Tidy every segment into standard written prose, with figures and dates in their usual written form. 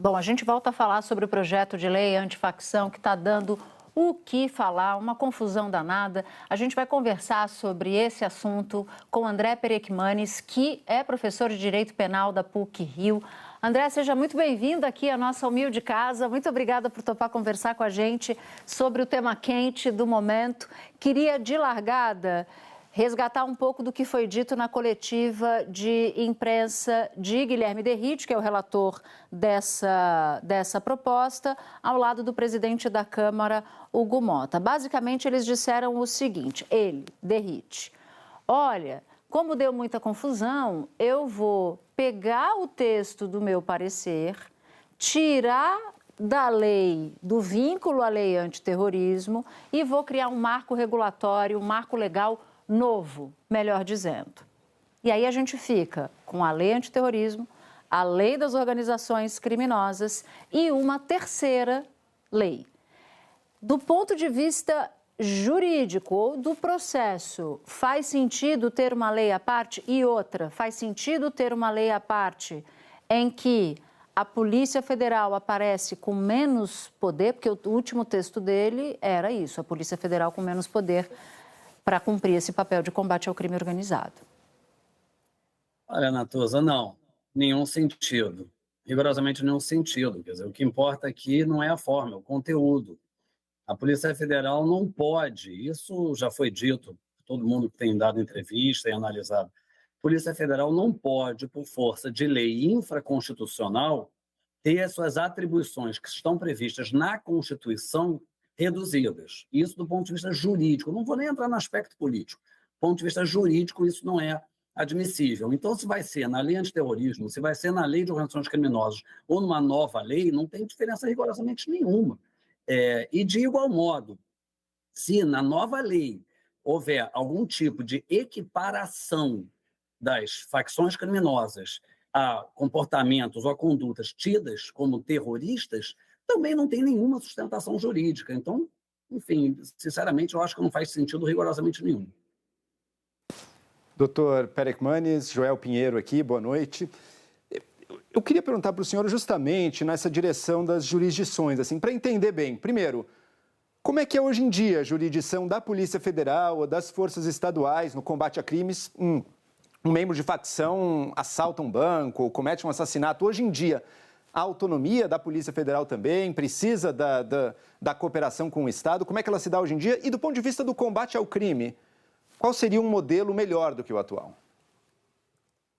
Bom, a gente volta a falar sobre o projeto de lei antifacção que está dando o que falar, uma confusão danada. A gente vai conversar sobre esse assunto com André Perekmanis, que é professor de Direito Penal da PUC-Rio. André, seja muito bem-vindo aqui à nossa humilde casa. Muito obrigada por topar conversar com a gente sobre o tema quente do momento. Queria, de largada, resgatar um pouco do que foi dito na coletiva de imprensa de Guilherme Derrite, que é o relator dessa proposta, ao lado do presidente da Câmara, Hugo Mota. Basicamente, eles disseram o seguinte, Derrite, olha, como deu muita confusão, eu vou pegar o texto do meu parecer, tirar da lei, do vínculo à lei antiterrorismo e vou criar um marco regulatório, um marco legal novo, melhor dizendo. E aí a gente fica com a lei antiterrorismo, a lei das organizações criminosas e uma terceira lei. Do ponto de vista jurídico ou do processo, faz sentido ter uma lei à parte? E outra, faz sentido ter uma lei à parte em que a Polícia Federal aparece com menos poder, porque o último texto dele era isso, a Polícia Federal com menos poder para cumprir esse papel de combate ao crime organizado? Olha, Natuza, não, nenhum sentido, rigorosamente nenhum sentido. Quer dizer, o que importa aqui não é a forma, é o conteúdo. A Polícia Federal não pode, isso já foi dito por todo mundo que tem dado entrevista e analisado, a Polícia Federal não pode, por força de lei infraconstitucional, ter as suas atribuições que estão previstas na Constituição reduzidas. Isso do ponto de vista jurídico. Não vou nem entrar no aspecto político. Do ponto de vista jurídico, isso não é admissível. Então, se vai ser na lei antiterrorismo, se vai ser na lei de organizações criminosas ou numa nova lei, não tem diferença rigorosamente nenhuma. E de igual modo, se na nova lei houver algum tipo de equiparação das facções criminosas a comportamentos ou a condutas tidas como terroristas, também não tem nenhuma sustentação jurídica. Então, enfim, sinceramente, eu acho que não faz sentido rigorosamente nenhum. Doutor Perekmanis, Joel Pinheiro aqui, boa noite. Eu queria perguntar para o senhor justamente nessa direção das jurisdições, assim, para entender bem. Primeiro, como é que é hoje em dia a jurisdição da Polícia Federal ou das forças estaduais no combate a crimes? Um membro de facção assalta um banco ou comete um assassinato. Hoje em dia, a autonomia da Polícia Federal também precisa da cooperação com o Estado. Como é que ela se dá hoje em dia? E do ponto de vista do combate ao crime, qual seria um modelo melhor do que o atual?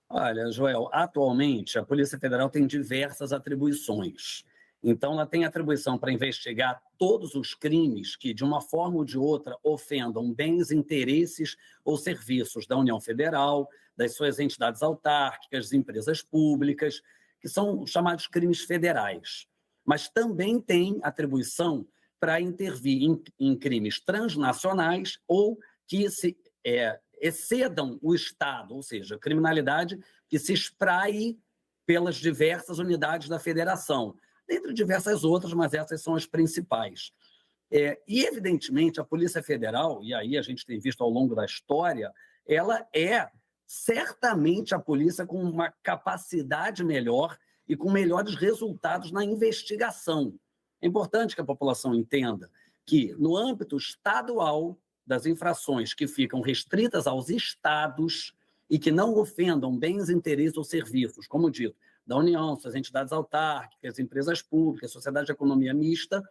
Olha, Joel, atualmente a Polícia Federal tem diversas atribuições. Então, ela tem atribuição para investigar todos os crimes que, de uma forma ou de outra, ofendam bens, interesses ou serviços da União Federal, das suas entidades autárquicas, empresas públicas, que são chamados crimes federais. Mas também tem atribuição para intervir em crimes transnacionais ou que excedam o Estado, ou seja, criminalidade que se espraie pelas diversas unidades da federação, dentre diversas outras, mas essas são as principais. E, evidentemente, a Polícia Federal, e aí a gente tem visto ao longo da história, ela é certamente a polícia com uma capacidade melhor e com melhores resultados na investigação. É importante que a população entenda que, no âmbito estadual, das infrações que ficam restritas aos estados e que não ofendam bens, interesses ou serviços, como dito, da União, suas entidades autárquicas, empresas públicas, sociedade de economia mista,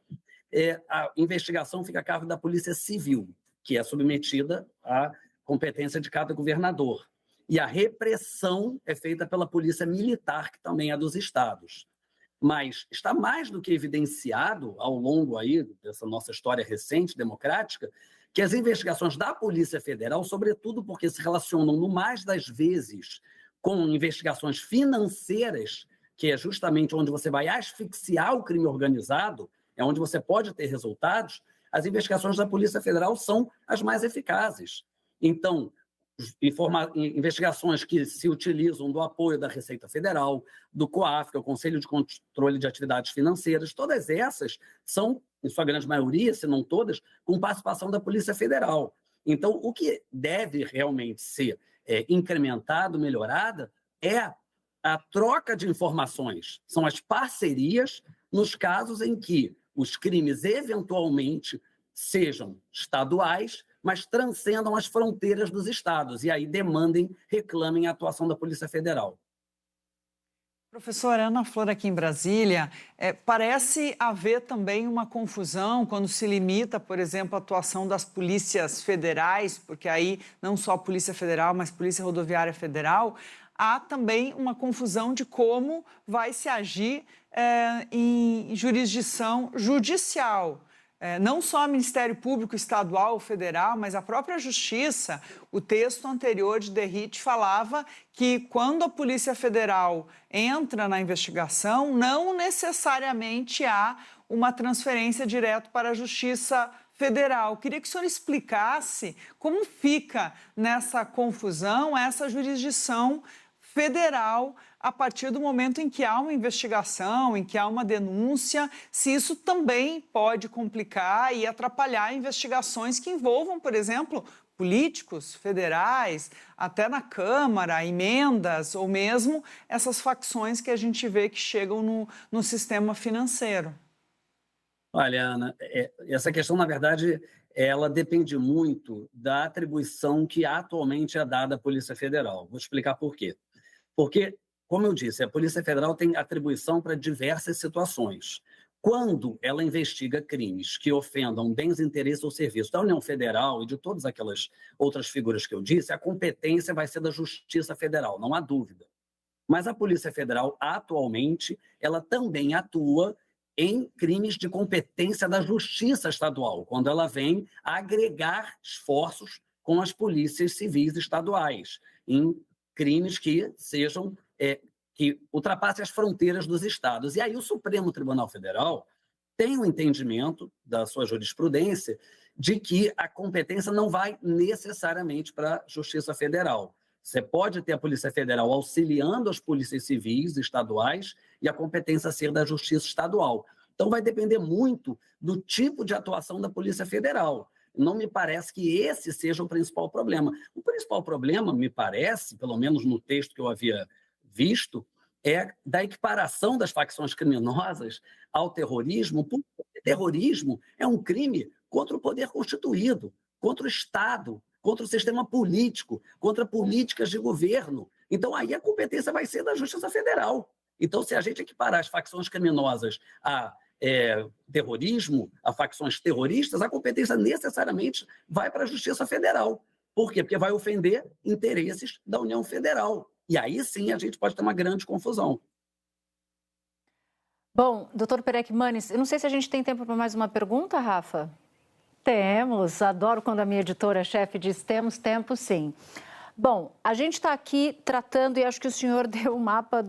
a investigação fica a cargo da Polícia Civil, que é submetida à competência de cada governador. E a repressão é feita pela Polícia Militar, que também é dos estados. Mas está mais do que evidenciado ao longo aí dessa nossa história recente, democrática, que as investigações da Polícia Federal, sobretudo porque se relacionam no mais das vezes com investigações financeiras, que é justamente onde você vai asfixiar o crime organizado, é onde você pode ter resultados, as investigações da Polícia Federal são as mais eficazes. Então, investigações que se utilizam do apoio da Receita Federal, do COAF, que é o Conselho de Controle de Atividades Financeiras, todas essas são, em sua grande maioria, se não todas, com participação da Polícia Federal. Então, o que deve realmente ser incrementado, melhorado, é a troca de informações, são as parcerias nos casos em que os crimes eventualmente sejam estaduais, mas transcendam as fronteiras dos estados e aí demandem, reclamem a atuação da Polícia Federal. Professora Ana Flor, aqui em Brasília, parece haver também uma confusão quando se limita, por exemplo, a atuação das polícias federais, porque aí não só a Polícia Federal, mas a Polícia Rodoviária Federal, há também uma confusão de como vai se agir em jurisdição judicial. Não só o Ministério Público Estadual ou Federal, mas a própria Justiça. O texto anterior de Derrite falava que quando a Polícia Federal entra na investigação, não necessariamente há uma transferência direto para a Justiça Federal. Queria que o senhor explicasse como fica nessa confusão essa jurisdição federal a partir do momento em que há uma investigação, em que há uma denúncia, se isso também pode complicar e atrapalhar investigações que envolvam, por exemplo, políticos federais, até na Câmara, emendas, ou mesmo essas facções que a gente vê que chegam no sistema financeiro. Olha, Ana, essa questão, na verdade, ela depende muito da atribuição que atualmente é dada à Polícia Federal. Vou explicar por quê. Porque, como eu disse, a Polícia Federal tem atribuição para diversas situações. Quando ela investiga crimes que ofendam bens, interesses ou serviços da União Federal e de todas aquelas outras figuras que eu disse, a competência vai ser da Justiça Federal, não há dúvida. Mas a Polícia Federal, atualmente, ela também atua em crimes de competência da Justiça Estadual, quando ela vem agregar esforços com as polícias civis estaduais, em crimes que sejam, que ultrapassem as fronteiras dos estados. E aí o Supremo Tribunal Federal tem um entendimento da sua jurisprudência de que a competência não vai necessariamente para a Justiça Federal. Você pode ter a Polícia Federal auxiliando as polícias civis estaduais e a competência ser da Justiça Estadual. Então vai depender muito do tipo de atuação da Polícia Federal. Não me parece que esse seja o principal problema. O principal problema, me parece, pelo menos no texto que eu havia visto, é da equiparação das facções criminosas ao terrorismo, porque terrorismo é um crime contra o poder constituído, contra o Estado, contra o sistema político, contra políticas de governo. Então, aí a competência vai ser da Justiça Federal. Então, se a gente equiparar as facções criminosas a terrorismo, a facções terroristas, a competência necessariamente vai para a Justiça Federal. Por quê? Porque vai ofender interesses da União Federal. E aí sim a gente pode ter uma grande confusão. Bom, doutor Perekmanis, eu não sei se a gente tem tempo para mais uma pergunta, Rafa? Temos, adoro quando a minha editora-chefe diz temos tempo, sim. Bom, a gente está aqui tratando, e acho que o senhor deu o mapa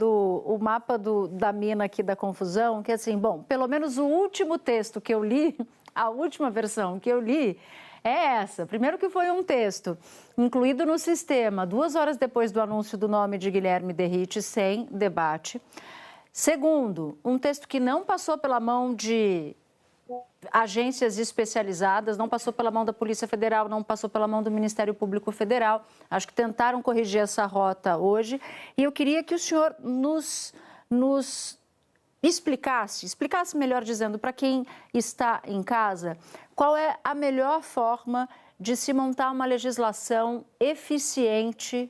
da mina aqui da confusão, que assim, bom, pelo menos o último texto que eu li, a última versão que eu li, é essa. Primeiro que foi um texto incluído no sistema 2 horas depois do anúncio do nome de Guilherme Derrite, sem debate. Segundo, um texto que não passou pela mão de agências especializadas, não passou pela mão da Polícia Federal, não passou pela mão do Ministério Público Federal. Acho que tentaram corrigir essa rota hoje. E eu queria que o senhor nos explicasse melhor dizendo, para quem está em casa, qual é a melhor forma de se montar uma legislação eficiente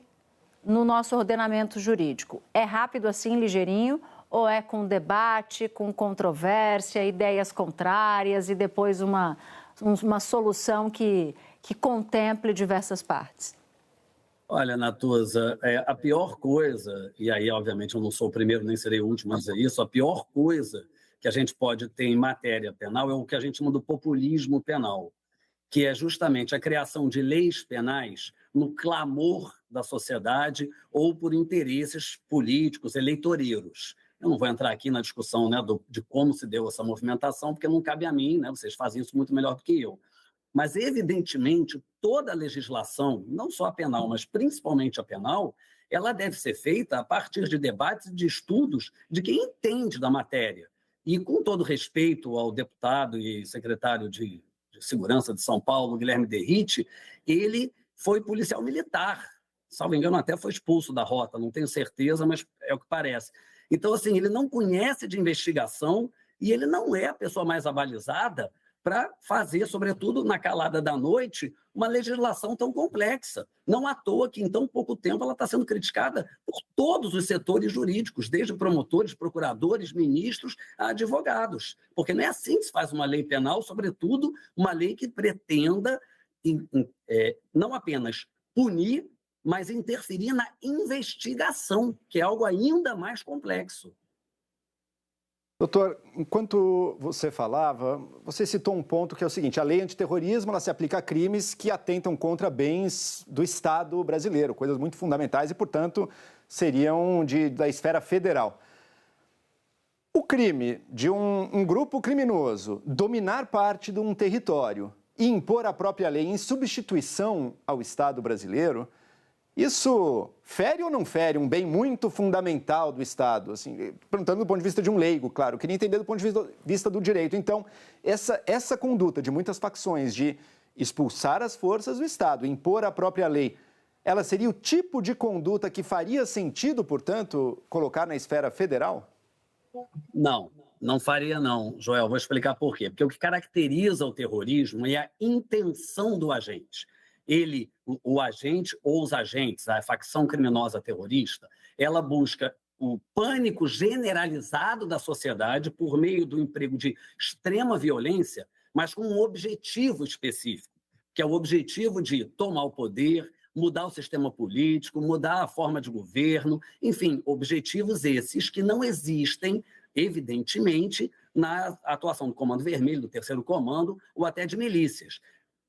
no nosso ordenamento jurídico. É rápido assim, ligeirinho? Ou é com debate, com controvérsia, ideias contrárias e depois uma solução que contemple diversas partes? Olha, Natuza, a pior coisa, e aí obviamente eu não sou o primeiro nem serei o último a dizer isso, a pior coisa que a gente pode ter em matéria penal é o que a gente chama do populismo penal, que é justamente a criação de leis penais no clamor da sociedade ou por interesses políticos, eleitoreiros. Eu não vou entrar aqui na discussão, né, de como se deu essa movimentação, porque não cabe a mim, né, vocês fazem isso muito melhor do que eu. Mas, evidentemente, toda a legislação, não só a penal, mas principalmente a penal, ela deve ser feita a partir de debates e de estudos de quem entende da matéria. E, com todo respeito ao deputado e secretário de Segurança de São Paulo, Guilherme Derrite, ele foi policial militar. salvo engano, até foi expulso da rota, não tenho certeza, mas é o que parece. Então, assim, ele não conhece de investigação e ele não é a pessoa mais abalizada para fazer, sobretudo na calada da noite, uma legislação tão complexa. Não à toa que, em tão pouco tempo, ela está sendo criticada por todos os setores jurídicos, desde promotores, procuradores, ministros, a advogados. Porque não é assim que se faz uma lei penal, sobretudo uma lei que pretenda não apenas punir, mas interferir na investigação, que é algo ainda mais complexo. Doutor, enquanto você falava, você citou um ponto que é o seguinte: a lei antiterrorismo ela se aplica a crimes que atentam contra bens do Estado brasileiro, coisas muito fundamentais e, portanto, seriam da esfera federal. O crime de um grupo criminoso dominar parte de um território e impor a própria lei em substituição ao Estado brasileiro, isso fere ou não fere um bem muito fundamental do Estado? Assim, perguntando do ponto de vista de um leigo, claro, eu queria entender do ponto de vista do direito. Então, essa conduta de muitas facções de expulsar as forças do Estado, impor a própria lei, ela seria o tipo de conduta que faria sentido, portanto, colocar na esfera federal? Não, não faria não, Joel. Vou explicar por quê. Porque o que caracteriza o terrorismo é a intenção do agente. O agente ou os agentes, a facção criminosa terrorista, ela busca o pânico generalizado da sociedade por meio do emprego de extrema violência, mas com um objetivo específico, que é o objetivo de tomar o poder, mudar o sistema político, mudar a forma de governo, enfim, objetivos esses que não existem, evidentemente, na atuação do Comando Vermelho, do Terceiro Comando, ou até de milícias.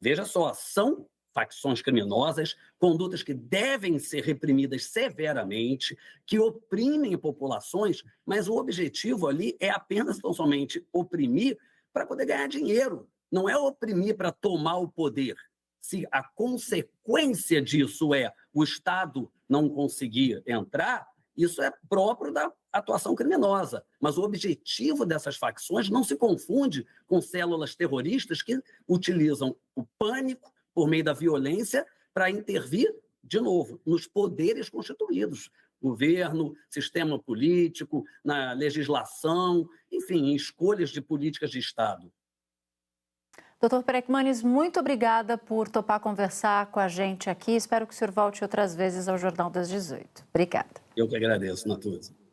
Veja só, são facções criminosas, condutas que devem ser reprimidas severamente, que oprimem populações, mas o objetivo ali é apenas, tão somente, oprimir para poder ganhar dinheiro. Não é oprimir para tomar o poder. Se a consequência disso é o Estado não conseguir entrar, isso é próprio da atuação criminosa. Mas o objetivo dessas facções não se confunde com células terroristas que utilizam o pânico por meio da violência para intervir, de novo, nos poderes constituídos. Governo, sistema político, na legislação, enfim, em escolhas de políticas de Estado. Doutor Perekmanis, muito obrigada por topar conversar com a gente aqui. Espero que o senhor volte outras vezes ao Jornal das 18. Obrigada. Eu que agradeço, Natuza.